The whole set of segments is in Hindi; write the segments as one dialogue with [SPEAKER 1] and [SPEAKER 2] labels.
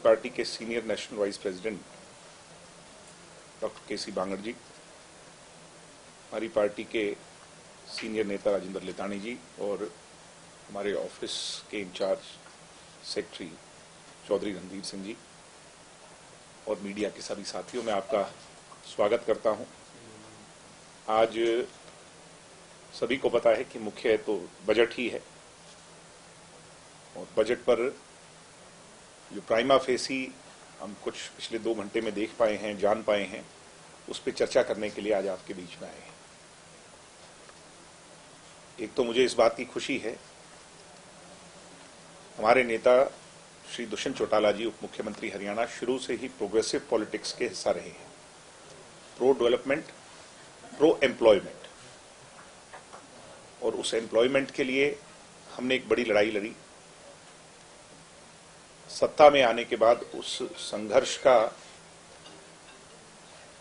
[SPEAKER 1] पार्टी के senior national vice president doctor K C. Bangar ji, हमारी पार्टी के सीनियर नेता राजेंद्र लेतानी जी और हमारे ऑफिस के इंचार्ज सेक्रेटरी चौधरी रणधीर सिंह जी और मीडिया के सभी साथियों, मैं आपका स्वागत करता हूं। आज सभी को पता है कि मुख्य तो बजट ही है और बजट पर जो प्राइमा फेसी हम कुछ पिछले 2 घंटे में देख पाए हैं, जान पाए हैं, उस पर चर्चा करने के लिए आज आपके बीच में आए हैं। एक तो मुझे इस बात की खुशी है, हमारे नेता श्री दुष्यंत चौटाला जी, उप मुख्यमंत्री हरियाणा, शुरू से ही प्रोग्रेसिव पॉलिटिक्स के हिस्सा रहे हैं। प्रो डेवलपमेंट, प्रो एम्प्लॉयमेंट, और उस एम्प्लॉयमेंट के लिए हमने एक बड़ी लड़ाई लड़ी। सत्ता में आने के बाद उस संघर्ष का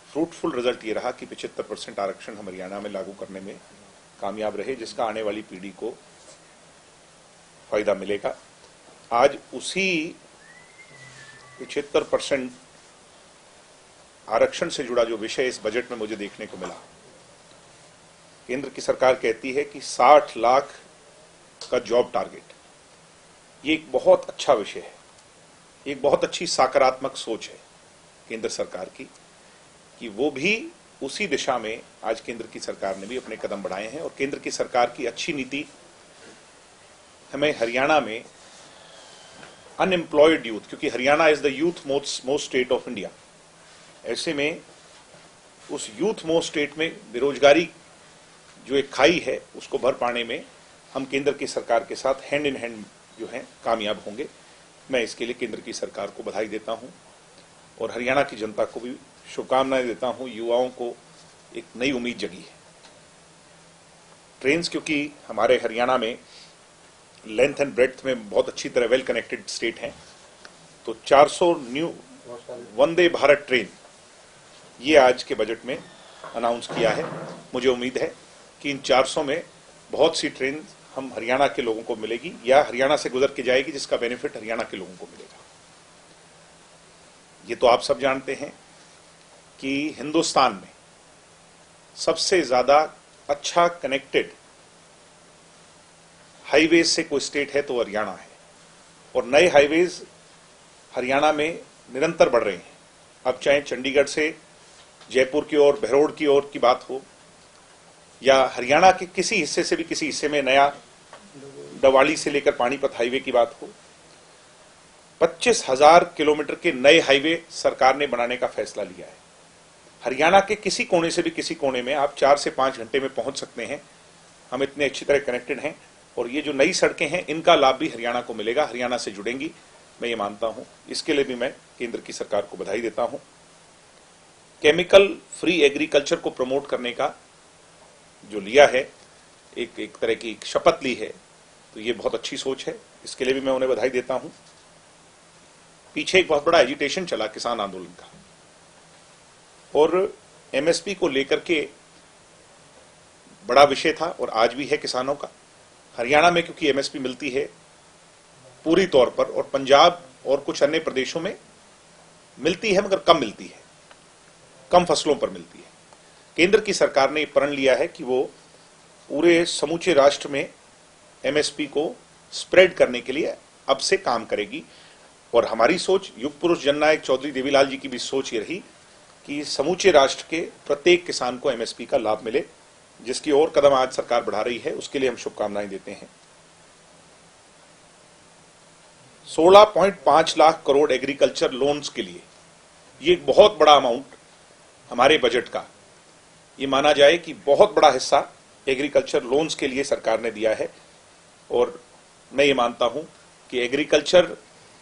[SPEAKER 1] फ्रूटफुल रिजल्ट ये रहा कि 75% आरक्षण हम हरियाणा में लागू करने में कामयाब रहे, जिसका आने वाली पीढ़ी को फायदा मिलेगा। आज उसी 75% आरक्षण से जुड़ा जो विषय इस बजट में मुझे देखने को मिला, केंद्र की सरकार कहती है कि 60 लाख का जॉब टारगेट, ये एक बहुत अच्छा विषय है, एक बहुत अच्छी सकारात्मक सोच है केंद्र सरकार की कि वो भी उसी दिशा में आज केंद्र की सरकार ने भी अपने कदम बढ़ाए हैं। और केंद्र की सरकार की अच्छी नीति हमें हरियाणा में अनएम्प्लॉयड यूथ, क्योंकि Haryana is the youth most state of India, ऐसे में उस यूथ मोस्ट स्टेट में बेरोजगारी जो एक खाई है उसको भर पाने में हम केंद्र की सरकार के साथ हैंड इन हैंड जो है कामयाब होंगे। मैं इसके लिए केंद्र की सरकार को बधाई देता हूं और हरियाणा की जनता को भी शुभकामनाएं देता हूं। युवाओं को एक नई उम्मीद जगी है। ट्रेन्स, क्योंकि हमारे हरियाणा में लेंथ एंड ब्रेड्थ में बहुत अच्छी तरह वेल कनेक्टेड स्टेट हैं, तो 400 न्यू वंदे भारत ट्रेन ये आज के बजट में अनाउंस किया है। मुझे उम्मीद है कि इन 400 में बहुत सी ट्रेन हम हरियाणा के लोगों को मिलेगी या हरियाणा से गुजर के जाएगी, जिसका बेनिफिट हरियाणा के लोगों को मिलेगा। ये तो आप सब जानते हैं कि हिंदुस्तान में सबसे ज्यादा अच्छा कनेक्टेड हाईवेज से कोई स्टेट है तो हरियाणा है, और नए हाईवेज हरियाणा में निरंतर बढ़ रहे हैं। अब चाहे चंडीगढ़ से जयपुर की ओर, बहरोड़ की ओर की बात हो, या हरियाणा के किसी हिस्से से भी किसी हिस्से में नया दवाली से लेकर पानीपत हाईवे की बात हो, 25,000 किलोमीटर के नए हाईवे सरकार ने बनाने का फैसला लिया है। हरियाणा के किसी कोने से भी किसी कोने में आप 4 से 5 घंटे में पहुंच सकते हैं। हम इतने अच्छी तरह कनेक्टेड हैं और ये जो नई सड़कें हैं इनका लाभ भी हरियाणा को मिलेगा, हरियाणा से जुड़ेंगी, मैं ये मानता हूं। इसके लिए भी मैं केंद्र की सरकार को बधाई देता हूं। केमिकल फ्री एग्रीकल्चर को प्रमोट करने का जो लिया है, एक तरह की शपथ ली है, तो ये बहुत अच्छी सोच है। इसके लिए भी मैं उन्हें बधाई देता हूं। पीछे एक बहुत बड़ा एजिटेशन चला किसान आंदोलन का, और एमएसपी को लेकर के बड़ा विषय था और आज भी है किसानों का। हरियाणा में क्योंकि एमएसपी मिलती है पूरी तौर पर, और पंजाब और कुछ अन्य प्रदेशों में मिलती है मगर कम मिलती है, कम फसलों पर मिलती है। केंद्र की सरकार ने प्रण लिया है कि वो पूरे समूचे राष्ट्र में एमएसपी को स्प्रेड करने के लिए अब से काम करेगी। और हमारी सोच, युग पुरुष जननायक चौधरी देवीलाल जी की भी सोच ये रही कि समूचे राष्ट्र के प्रत्येक किसान को एमएसपी का लाभ मिले, जिसकी और कदम आज सरकार बढ़ा रही है। उसके लिए हम शुभकामनाएं देते हैं। 16.5 लाख करोड़ एग्रीकल्चर लोन्स के लिए, ये एक बहुत बड़ा अमाउंट हमारे बजट का, ये माना जाए कि बहुत बड़ा हिस्सा एग्रीकल्चर लोन्स के लिए सरकार ने दिया है। और मैं ये मानता हूं कि एग्रीकल्चर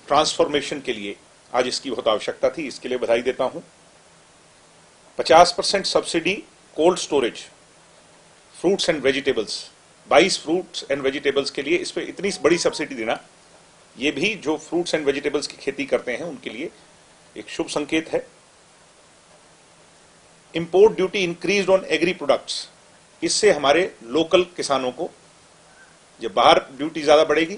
[SPEAKER 1] ट्रांसफॉर्मेशन के लिए आज इसकी बहुत आवश्यकता थी, इसके लिए बधाई देता हूं। 50% subsidy cold storage fruits and vegetables, 22 fruits and vegetables के लिए इस पर इतनी बड़ी सब्सिडी देना, ये भी जो फ्रूट्स एंड वेजिटेबल्स की खेती करते हैं उनके लिए एक शुभ संकेत है। Import duty increase on agri products, इससे हमारे लोकल किसानों को, जब बाहर ड्यूटी ज्यादा बढ़ेगी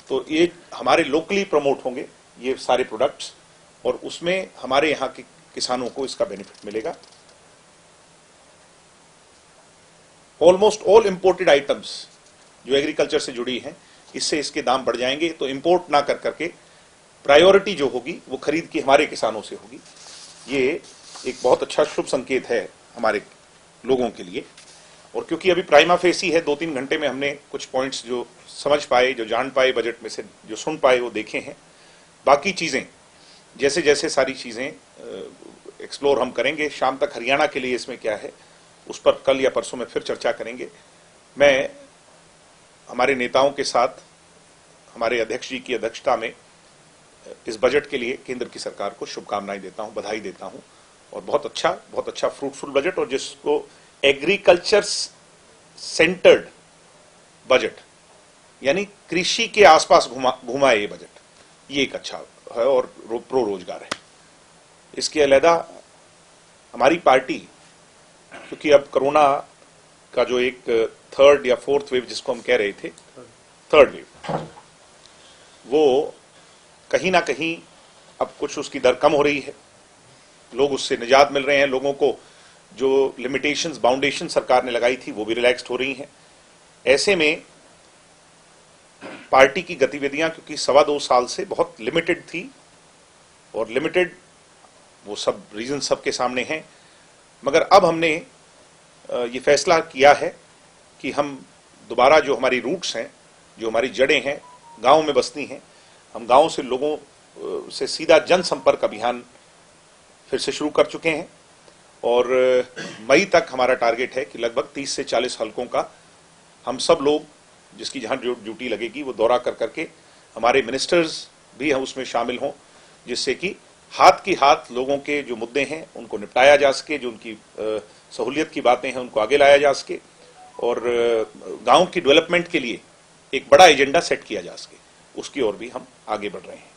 [SPEAKER 1] तो ये हमारे लोकली प्रमोट होंगे, ये सारे प्रोडक्ट्स, और उसमें हमारे यहाँ के किसानों को इसका बेनिफिट मिलेगा। ऑलमोस्ट ऑल इंपोर्टेड आइटम्स जो एग्रीकल्चर से जुड़ी हैं, इससे इसके दाम बढ़ जाएंगे। तो इंपोर्ट ना कर करके प्रायोरिटी जो होगी वो खरीद की हमारे किसानों से होगी। ये एक बहुत अच्छा शुभ संकेत है हमारे लोगों के लिए। और क्योंकि अभी प्राइमा फेसी है, 2-3 घंटे में हमने कुछ पॉइंट्स जो समझ पाए, जो जान पाए, बजट में से जो सुन पाए वो देखे हैं। बाकी चीजें जैसे जैसे सारी चीजें एक्सप्लोर हम करेंगे। शाम तक हरियाणा के लिए इसमें क्या है उस पर कल या परसों में फिर चर्चा करेंगे। मैं हमारे नेताओं के साथ हमारे अध्यक्ष जी की अध्यक्षता में इस बजट के लिए केंद्र की सरकार को शुभकामनाएं देता हूं, बधाई देता हूं। और बहुत अच्छा फ्रूटफुल बजट, और जिसको एग्रीकल्चर सेंटर्ड बजट यानी कृषि के आसपास घुमा ये बजट, ये एक अच्छा है और प्रो रोजगार है। इसके अलहदा हमारी पार्टी, क्योंकि अब कोरोना का जो एक थर्ड या फोर्थ वेव जिसको हम कह रहे थे, थर्ड वेव, वो कहीं ना कहीं अब कुछ उसकी दर कम हो रही है, लोग उससे निजात मिल रहे हैं। लोगों को जो लिमिटेशंस, बाउंडेशन सरकार ने लगाई थी वो भी रिलैक्स्ड हो रही हैं। ऐसे में पार्टी की गतिविधियां, क्योंकि 2.25 साल से बहुत लिमिटेड थी, और लिमिटेड वो सब रीजन सबके सामने हैं, मगर अब हमने ये फैसला किया है कि हम दोबारा जो हमारी रूट्स हैं, जो हमारी जड़ें हैं, गांव में बसनी हैं, हम गांव से लोगों से सीधा जनसंपर्क अभियान फिर से शुरू कर चुके हैं। और मई तक हमारा टारगेट है कि लगभग 30 से 40 हलकों का हम सब लोग, जिसकी जहां ड्यूटी लगेगी वो दौरा कर करके, हमारे मिनिस्टर्स भी हम उसमें शामिल हों, जिससे कि हाथ की हाथ लोगों के जो मुद्दे हैं उनको निपटाया जा सके, जो उनकी सहूलियत की बातें हैं उनको आगे लाया जा सके, और गांव की डेवलपमेंट के लिए एक बड़ा एजेंडा सेट किया जा सके। उसकी ओर भी हम आगे बढ़ रहे हैं।